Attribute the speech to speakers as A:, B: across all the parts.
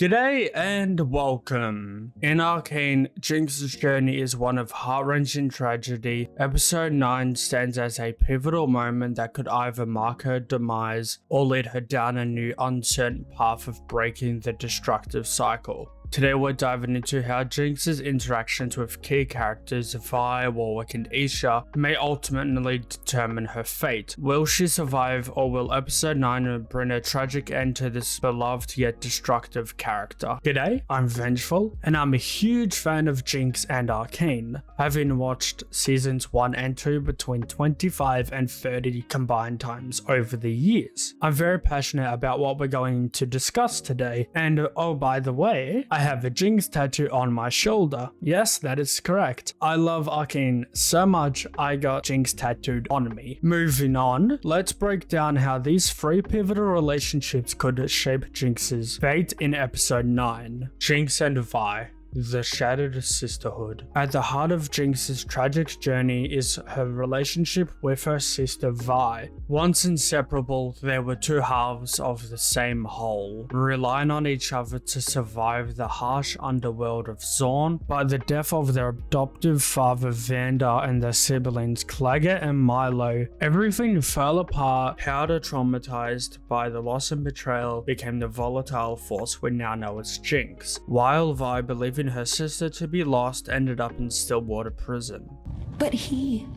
A: G'day and welcome. In Arcane, Jinx's journey is one of heart-wrenching tragedy. Episode 9 stands as a pivotal moment that could either mark her demise or lead her down a new uncertain path of breaking the destructive cycle. Today we're diving into how Jinx's interactions with key characters Vi, Warwick and Isha may ultimately determine her fate. Will she survive, or will episode 9 bring a tragic end to this beloved yet destructive character? G'day, I'm Vengeful, and I'm a huge fan of Jinx and Arcane, having watched seasons 1 and 2 between 25 and 30 combined times over the years. I'm very passionate about what we're going to discuss today, and oh by the way, I have a Jinx tattoo on my shoulder. Yes, that is correct. I love Arcane so much I got Jinx tattooed on me. Moving on, let's break down how these three pivotal relationships could shape Jinx's fate in episode 9. Jinx and Vi. The Shattered Sisterhood. At the heart of Jinx's tragic journey is her relationship with her sister Vi. Once inseparable, they were two halves of the same whole, relying on each other to survive the harsh underworld of Zorn. By the death of their adoptive father Vander and their siblings Claggett and Milo, everything fell apart. Powder, traumatized by the loss and betrayal, became the volatile force we now know as Jinx, while Vi, believing her sister to be lost, ended up in Stillwater prison.
B: But he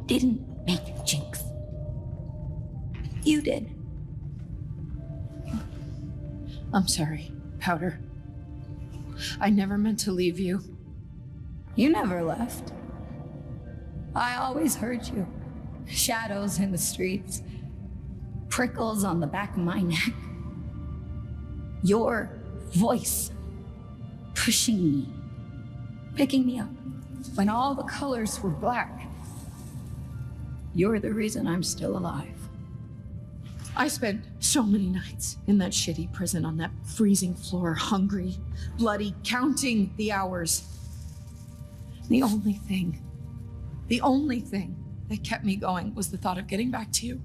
B: didn't make Jinx. You did.
C: I'm sorry, Powder. I never meant to leave you.
B: You never left. I always heard you. Shadows in the streets. Prickles on the back of my neck. Your voice. Pushing me, picking me up when all the colors were black. You're the reason I'm still alive.
C: I spent so many nights in that shitty prison on that freezing floor, hungry, bloody, counting the hours. The only thing that kept me going was the thought of getting back to you.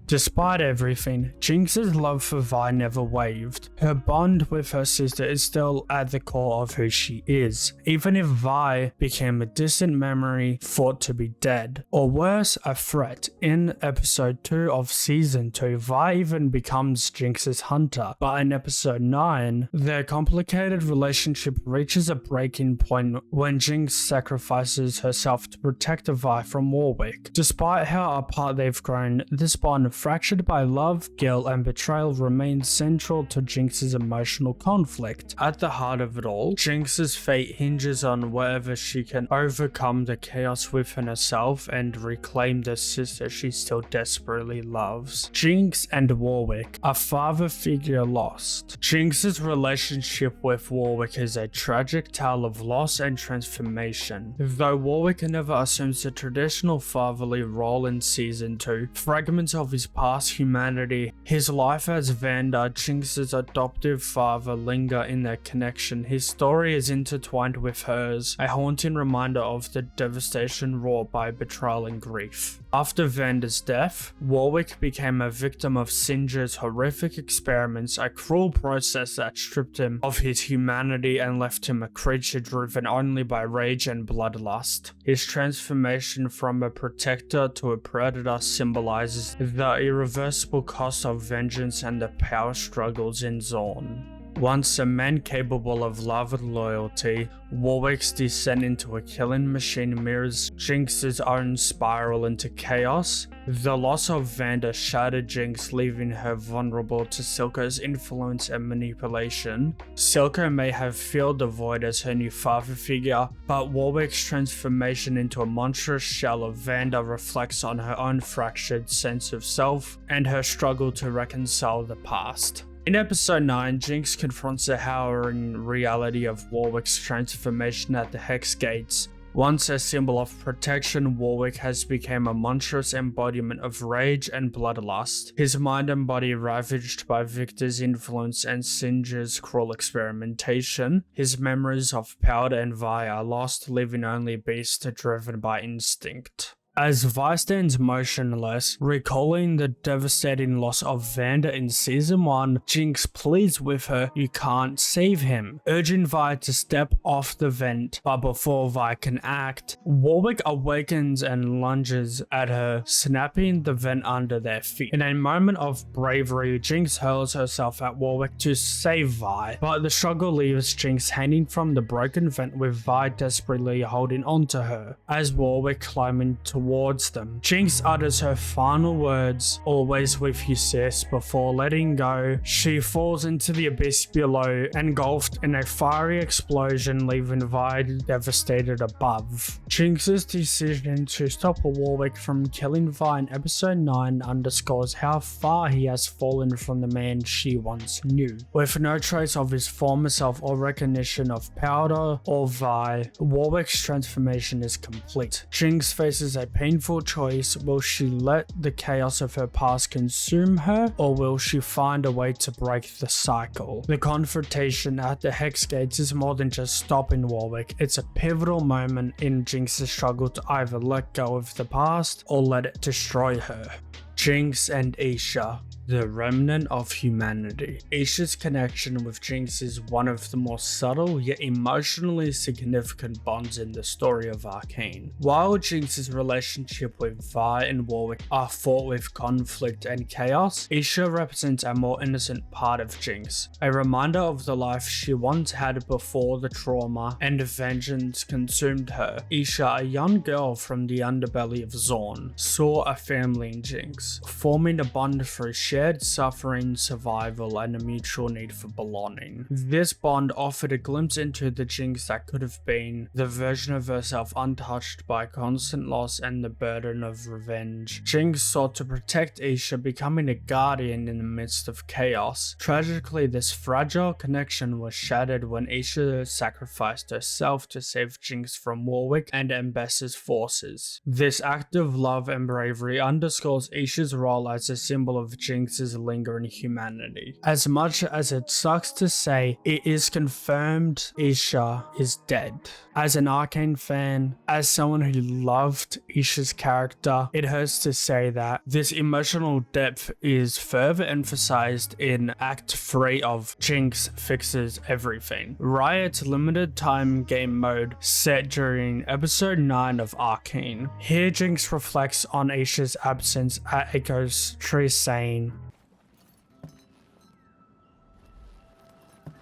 A: Despite everything, Jinx's love for Vi never wavered. Her bond with her sister is still at the core of who she is, even if Vi became a distant memory thought to be dead, or worse, a threat. In episode 2 of season 2, Vi even becomes Jinx's hunter, but in episode 9, their complicated relationship reaches a breaking point when Jinx sacrifices herself to protect Vi from Warwick. Despite how apart they've grown, this bond, fractured by love, guilt, and betrayal, remains central to Jinx's emotional conflict. At the heart of it all, Jinx's fate hinges on whether she can overcome the chaos within herself and reclaim the sister she still desperately loves. Jinx and Warwick, a father figure lost. Jinx's relationship with Warwick is a tragic tale of loss and transformation. Though Warwick never assumes the traditional fatherly role in season 2, fragments of his past humanity, his life as Vander, Jinx's adoptive father, linger in their connection. His story is intertwined with hers, a haunting reminder of the devastation wrought by betrayal and grief. After Vander's death, Warwick became a victim of Singer's horrific experiments, a cruel process that stripped him of his humanity and left him a creature driven only by rage and bloodlust. His transformation from a protector to a predator symbolizes the irreversible cost of vengeance and the power struggles in Zorn. Once a man capable of love and loyalty, Warwick's descent into a killing machine mirrors Jinx's own spiral into chaos. The loss of Vander shattered Jinx, leaving her vulnerable to Silco's influence and manipulation. Silco may have filled the void as her new father figure, but Warwick's transformation into a monstrous shell of Vander reflects on her own fractured sense of self and her struggle to reconcile the past. In episode 9, Jinx confronts the harrowing reality of Warwick's transformation at the Hex Gates. Once a symbol of protection, Warwick has become a monstrous embodiment of rage and bloodlust, his mind and body ravaged by Victor's influence and Singer's cruel experimentation. His memories of Powder and Vi are lost, leaving only beasts driven by instinct. As Vi stands motionless, recalling the devastating loss of Vander in season 1, Jinx pleads with her you can't save him, urging Vi to step off the vent, but before Vi can act, Warwick awakens and lunges at her, snapping the vent under their feet. In a moment of bravery, Jinx hurls herself at Warwick to save Vi, but the struggle leaves Jinx hanging from the broken vent with Vi desperately holding onto her. As Warwick climbing towards them, Jinx utters her final words, always with you sis, before letting go. She falls into the abyss below, engulfed in a fiery explosion, leaving Vi devastated above. Jinx's decision to stop Warwick from killing Vi in episode 9 underscores how far he has fallen from the man she once knew. With no trace of his former self or recognition of Powder or Vi, Warwick's transformation is complete. Jinx faces a painful choice. Will she let the chaos of her past consume her, or will she find a way to break the cycle? The confrontation at the Hex Gates is more than just stopping Warwick, it's a pivotal moment in Jinx's struggle to either let go of the past or let it destroy her. Jinx and Isha, the remnant of humanity. Isha's connection with Jinx is one of the more subtle yet emotionally significant bonds in the story of Arcane. While Jinx's relationship with Vi and Warwick are fraught with conflict and chaos, Isha represents a more innocent part of Jinx, a reminder of the life she once had before the trauma and vengeance consumed her. Isha, a young girl from the underbelly of Zorn, saw a family in Jinx, forming a bond through shared suffering, survival, and a mutual need for belonging. This bond offered a glimpse into the Jinx that could have been, the version of herself untouched by constant loss and the burden of revenge. Jinx sought to protect Isha, becoming a guardian in the midst of chaos. Tragically, this fragile connection was shattered when Isha sacrificed herself to save Jinx from Warwick and Embessa's forces. This act of love and bravery underscores Isha's role as a symbol of Jinx's lingering humanity. As much as it sucks to say, it is confirmed Isha is dead. As an Arcane fan, as someone who loved Isha's character, it hurts to say that this emotional depth is further emphasized in Act 3 of Jinx Fixes Everything, Riot's limited time game mode set during episode 9 of Arcane. Here Jinx reflects on Isha's absence at a ghost tree, saying,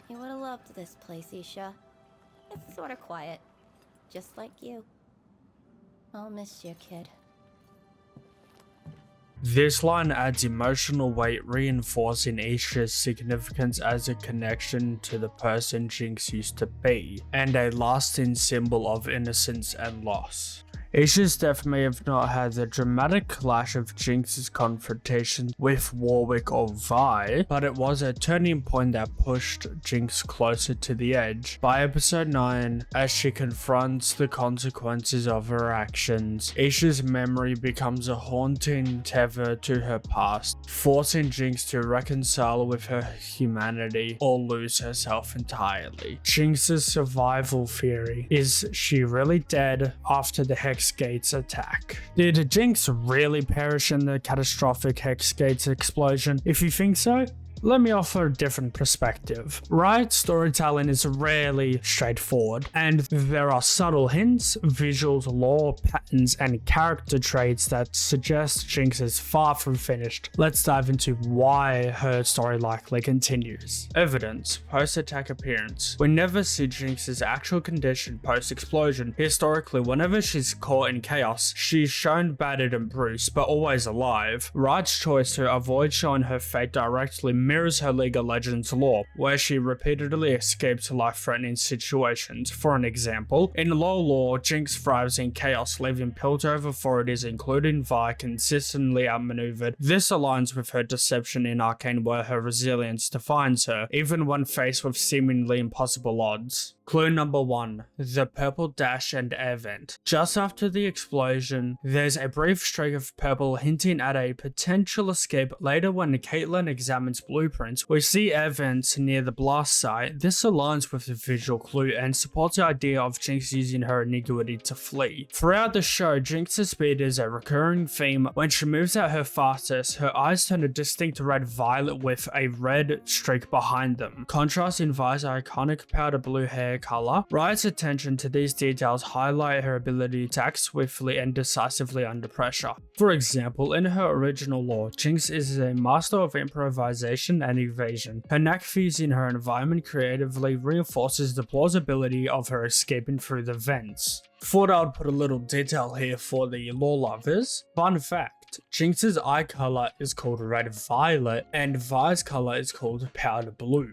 D: You would have loved this place, Isha. It's sort of quiet, just like you. I'll miss you, kid.
A: This line adds emotional weight, reinforcing Isha's significance as a connection to the person Jinx used to be, and a lasting symbol of innocence and loss. Isha's death may have not had the dramatic clash of Jinx's confrontation with Warwick or Vi, but it was a turning point that pushed Jinx closer to the edge. By episode 9, as she confronts the consequences of her actions, Isha's memory becomes a haunting tether to her past, forcing Jinx to reconcile with her humanity or lose herself entirely. Jinx's survival theory: is she really dead after the Hex Gates attack? Did Jinx really perish in the catastrophic Hex Gates explosion? If you think so, let me offer a different perspective. Riot's storytelling is rarely straightforward, and there are subtle hints, visuals, lore, patterns, and character traits that suggest Jinx is far from finished. Let's dive into why her story likely continues. Evidence: post-attack appearance. We never see Jinx's actual condition post-explosion. Historically, whenever she's caught in chaos, she's shown battered and bruised, but always alive. Riot's choice to avoid showing her fate directly mirrors her League of Legends lore, where she repeatedly escapes life-threatening situations. For an example, in LoL lore, Jinx thrives in chaos, leaving Piltover authorities including Vi consistently outmaneuvered. This aligns with her deception in Arcane, where her resilience defines her, even when faced with seemingly impossible odds. Clue number 1, the purple dash and air vent. Just after the explosion, there's a brief streak of purple hinting at a potential escape. Later, when Caitlin examines blueprints, we see air vents near the blast site. This aligns with the visual clue and supports the idea of Jinx using her ingenuity to flee. Throughout the show, Jinx's speed is a recurring theme. When she moves at her fastest, her eyes turn a distinct red-violet with a red streak behind them, contrasting Vi's iconic powder blue hair color. Riot's attention to these details highlight her ability to act swiftly and decisively under pressure. For example, in her original lore, Jinx is a master of improvisation and evasion. Her knack for using her environment creatively reinforces the plausibility of her escaping through the vents. Thought I would put a little detail here for the lore lovers. Fun fact, Jinx's eye color is called red violet and Vi's color is called powder blue.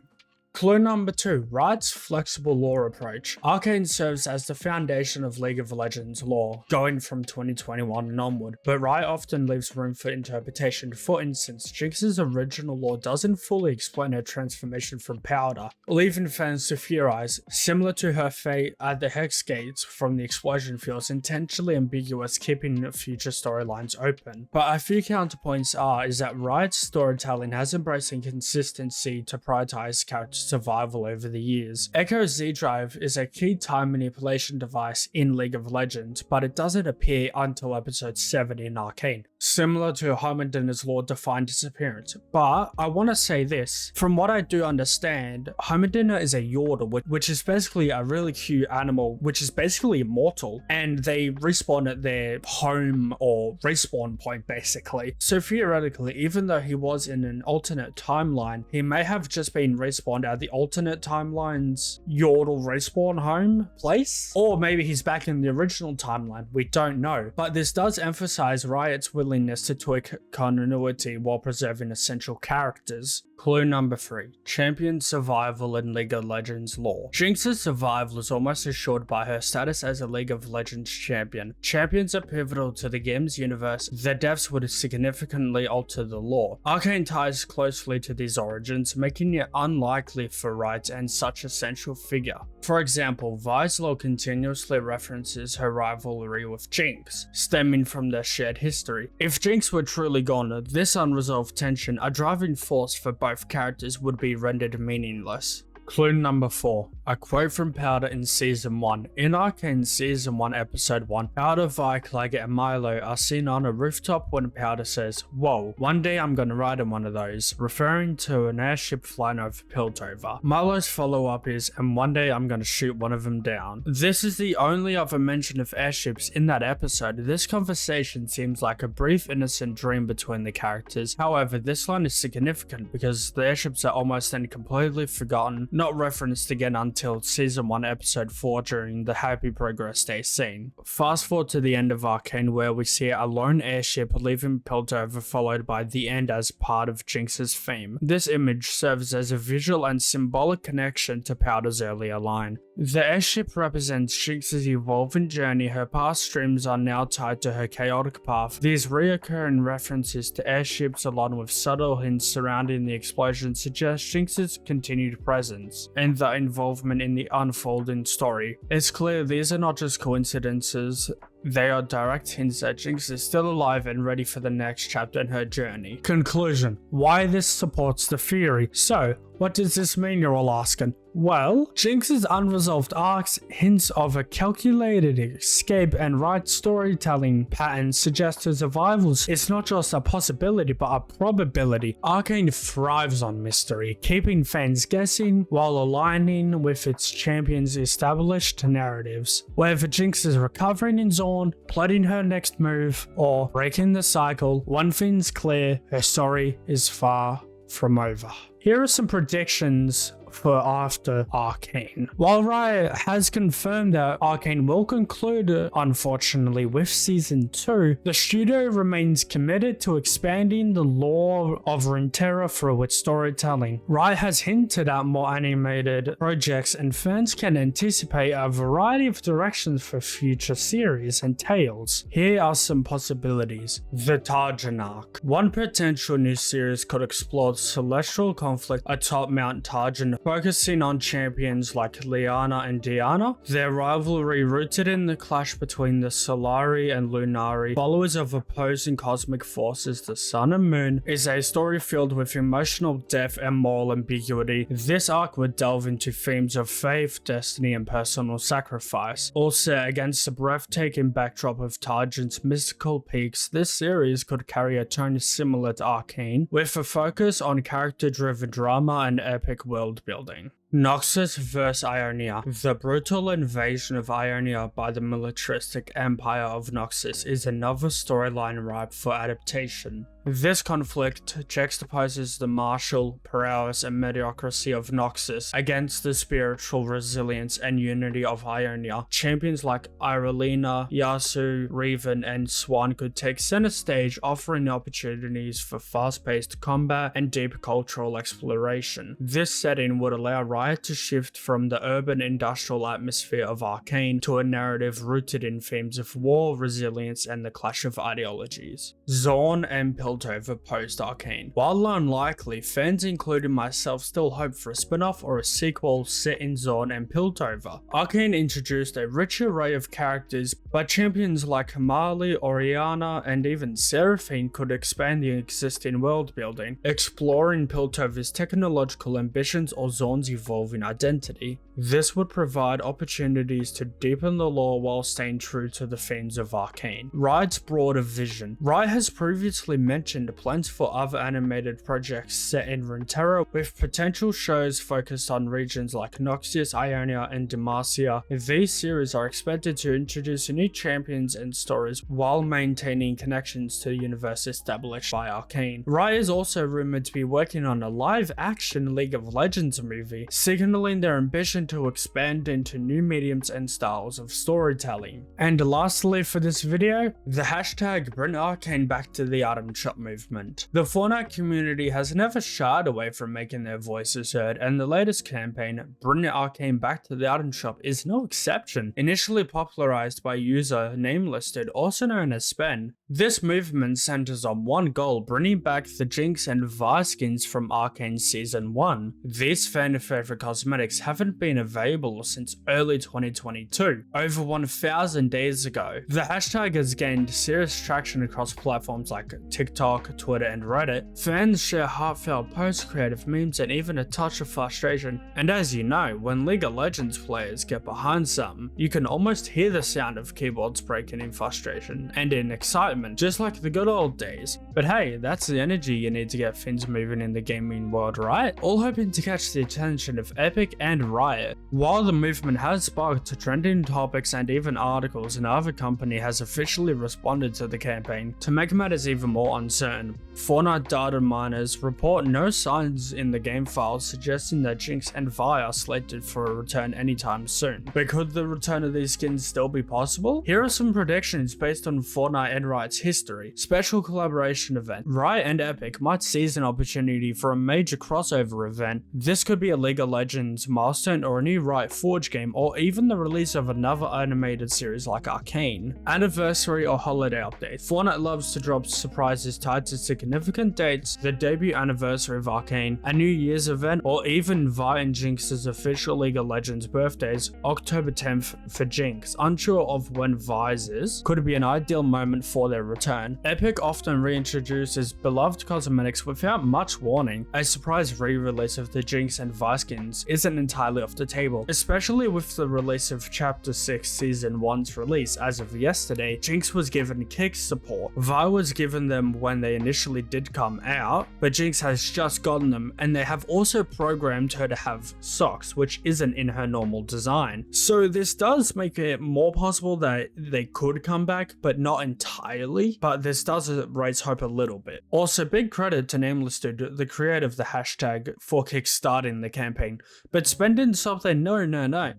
A: Clue number 2, Riot's flexible lore approach. Arcane serves as the foundation of League of Legends lore, going from 2021 and onward, but Riot often leaves room for interpretation. For instance, Jinx's original lore doesn't fully explain her transformation from powder, leaving fans to theorize. Similar to her fate at the Hex Gates from the explosion feels intentionally ambiguous, keeping future storylines open. But a few counterpoints is that Riot's storytelling has embraced inconsistency to prioritize character survival over the years. Echo Z Drive is a key time manipulation device in League of Legends, but it doesn't appear until episode 7 in Arcane, similar to Heimdallr's lore-defined disappearance. But I want to say this, from what I do understand, Heimdallr is a Yordle, which is basically a really cute animal, which is basically immortal, and they respawn at their home or respawn point basically. So theoretically, even though he was in an alternate timeline, he may have just been respawned at the alternate timeline's Yordle respawn home place, or maybe he's back in the original timeline, we don't know. But this does emphasize Riot's willingness to tweak continuity while preserving essential characters. Clue number 3, champion survival in League of Legends lore. Jinx's survival is almost assured by her status as a League of Legends champion. Champions are pivotal to the game's universe. Their deaths would significantly alter the lore. Arcane ties closely to these origins, making it unlikely for Riot to end such a central figure. For example, Vi's lore continuously references her rivalry with Jinx, stemming from their shared history. If Jinx were truly gone, this unresolved tension, a driving force for both characters, would be rendered meaningless. Clue number 4, a quote from Powder in Season 1. In Arcane Season 1 Episode 1, Powder, Vi, Claggett and Milo are seen on a rooftop when Powder says, "Whoa, one day I'm gonna ride in one of those," referring to an airship flying over Piltover. Milo's follow-up is, "And one day I'm gonna shoot one of them down." This is the only other mention of airships in that episode. This conversation seems like a brief innocent dream between the characters. However, this line is significant because the airships are almost then completely forgotten, not referenced again until Season 1 Episode 4 during the Happy Progress Day scene. Fast forward to the end of Arcane where we see a lone airship leaving Piltover followed by the end as part of Jinx's theme. This image serves as a visual and symbolic connection to Powder's earlier line. The airship represents Jinx's evolving journey. Her past streams are now tied to her chaotic path. These reoccurring references to airships along with subtle hints surrounding the explosion suggest Jinx's continued presence and the involvement in the unfolding story. It's clear these are not just coincidences, they are direct hints that Jinx is still alive and ready for the next chapter in her journey. Conclusion. Why this supports the theory. So, what does this mean, you're all asking? Well, Jinx's unresolved arcs, hints of a calculated escape and right storytelling patterns suggest her survival is not just a possibility but a probability. Arcane thrives on mystery, keeping fans guessing while aligning with its champion's established narratives. Whether Jinx is recovering in Zorn, plotting her next move, or breaking the cycle, one thing's clear, her story is far from over. Here are some predictions for after Arcane. While Riot has confirmed that Arcane will conclude, unfortunately, with Season 2, the studio remains committed to expanding the lore of Runeterra through its storytelling. Riot has hinted at more animated projects, and fans can anticipate a variety of directions for future series and tales. Here are some possibilities. The Tarjan Arc. One potential new series could explore the celestial conflict atop Mount Tarjan focusing on champions like Liana and Diana. Their rivalry, rooted in the clash between the Solari and Lunari, followers of opposing cosmic forces, the Sun and Moon, is a story filled with emotional depth and moral ambiguity. This arc would delve into themes of faith, destiny, and personal sacrifice. All set against the breathtaking backdrop of Targent's mystical peaks, this series could carry a tone similar to Arcane, with a focus on character-driven drama and epic world building. Noxus vs. Ionia. The brutal invasion of Ionia by the militaristic empire of Noxus is another storyline ripe for adaptation. This conflict juxtaposes the martial prowess and mediocrity of Noxus against the spiritual resilience and unity of Ionia. Champions like Irelina, Yasu, Revan, and Swan could take center stage, offering opportunities for fast-paced combat and deep cultural exploration. This setting would allow Riot to shift from the urban industrial atmosphere of Arcane to a narrative rooted in themes of war, resilience, and the clash of ideologies. Zorn and Piltover post-Arcane. While unlikely, fans including myself still hope for a spin-off or a sequel set in Zorn and Piltover. Arcane introduced a rich array of characters, but champions like Marley, Oriana, and even Seraphine could expand the existing world building, exploring Piltover's technological ambitions or Zorn's evolving identity. This would provide opportunities to deepen the lore while staying true to the themes of Arcane. Riot's broader vision. Riot has previously mentioned plans for other animated projects set in Runeterra, with potential shows focused on regions like Noxus, Ionia, and Demacia. These series are expected to introduce new champions and stories while maintaining connections to the universe established by Arcane. Riot is also rumored to be working on a live-action League of Legends movie, signaling their ambition to expand into new mediums and styles of storytelling. And lastly for this video, the hashtag Bring Arcane back to the item shop movement. The Fortnite community has never shied away from making their voices heard, and the latest campaign, Bring Arcane back to the item shop, is no exception. Initially popularized by user Namelisted, also known as Spen, this movement centers on one goal: bringing back the Jinx and Vi skins from Arcane Season 1. These fan favorite cosmetics haven't been available since early 2022, over 1,000 days ago. The hashtag has gained serious traction across platforms like TikTok, Twitter, and Reddit. Fans share heartfelt posts, creative memes, and even a touch of frustration. And as you know, when League of Legends players get behind something, you can almost hear the sound of keyboards breaking in frustration and in excitement, just like the good old days. But hey, that's the energy you need to get things moving in the gaming world, right? All hoping to catch the attention of Epic and Riot. While the movement has sparked trending topics and even articles, another company has officially responded to the campaign. To make matters even more uncertain, Fortnite data miners report no signs in the game files suggesting that Jinx and Vi are slated for a return anytime soon. But could the return of these skins still be possible? Here are some predictions based on Fortnite and Riot's history. Special collaboration event. Riot and Epic might seize an opportunity for a major crossover event. This could be a League of Legends milestone or a new Riot Forge game, or even the release of another animated series like Arcane. Anniversary or holiday update. Fortnite loves to drop surprises tied to significant dates, the debut anniversary of Arcane, a New Year's event, or even Vi and Jinx's official League of Legends birthdays. October 10th for Jinx. Unsure of when Vi's is, could be an ideal moment for their return. Epic often reintroduces beloved cosmetics without much warning. A surprise re-release of the Jinx and Vi skins isn't entirely off the table, especially with the release of Chapter 6 Season 1's release. As of yesterday, Jinx was given kick support. Vi was given them when they initially did come out, but Jinx has just gotten them, and they have also programmed her to have socks, which isn't in her normal design. So this does make it more possible that they could come back, but not entirely, but this does raise hope a little bit. Also, big credit to Namelisted, the creator of the hashtag, for kickstarting the campaign, but spending something no.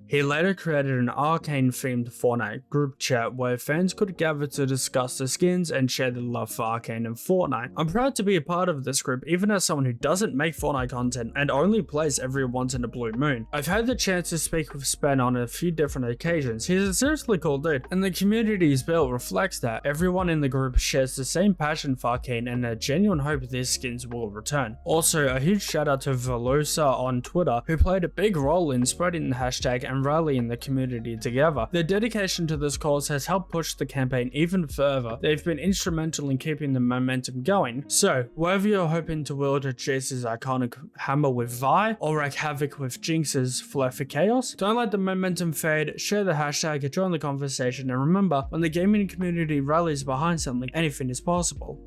A: He later created an Arcane themed Fortnite group chat where fans could gather to discuss the skins and share the love for Arcane and Fortnite. I'm proud to be a part of this group even as someone who doesn't make Fortnite content and only plays every once in a blue moon. I've had the chance to speak with Spen on a few different occasions. He's a seriously cool dude, and the community he's built reflects that. Everyone in the group shares the same passion for Arcane and a genuine hope these skins will return. Also, a huge shout out to Velosa on Twitter, who played a big role in spreading the hashtag and rallying the community together. Their dedication to this cause has helped push the campaign even further. They've been instrumental in keeping the momentum going. So, whether you're hoping to wield Jace's iconic hammer with Vi, or wreak havoc with Jinx's flair for chaos, don't let the momentum fade, share the hashtag, join the conversation, and remember, when the gaming community rallies behind something, anything is possible.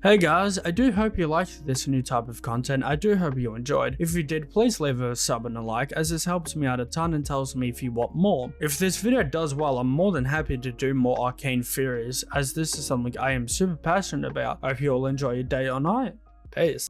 A: Hey guys, I do hope you liked this new type of content. I do hope you enjoyed. If you did, please leave a sub and a like, as this helps me out a ton and tells me if you want more. If this video does well, I'm more than happy to do more Arcane theories, as this is something I am super passionate about. I hope you all enjoy your day or night. Peace.